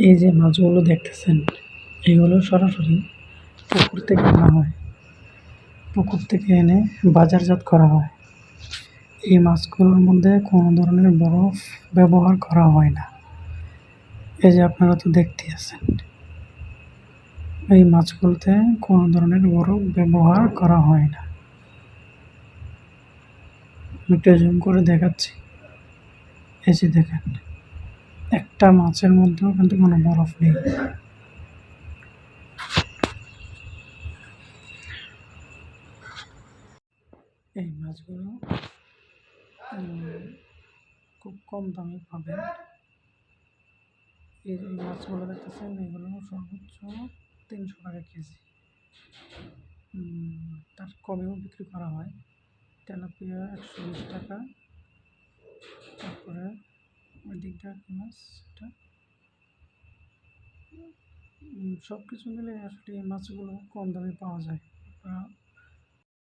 এই যে মাছগুলো দেখতেছেন, এগুলো সরাসরি পুকুর থেকে আনা হয়। পুকুর থেকে এনে বাজারজাত করা হয়। এই মাছগুলোর মধ্যে কোনো ধরনের বরফ ব্যবহার করা হয় না। এই যে আপনারা তো দেখতেই আছেন, এই মাছগুলোতে কোনো ধরনের বরফ ব্যবহার করা হয় না। আমি একটু জুম করে দেখাচ্ছি। এই যে দেখেন, একটা মাছের মধ্যেও কিন্তু কোনো বরফ নেই। এই মাছগুলো খুব কম দামে পাবেন। এই মাছগুলো দেখতেছেন, এগুলো সর্বোচ্চ 300 টাকা কেজি। তার কমেও বিক্রি করা হয়। তেলাপিয়া 120 টাকা। তারপরে ওই দিকটা কি মাছ, এটা সব কিছু মিলে আসলে এই মাছগুলো কম দামে পাওয়া যায়। আপনারা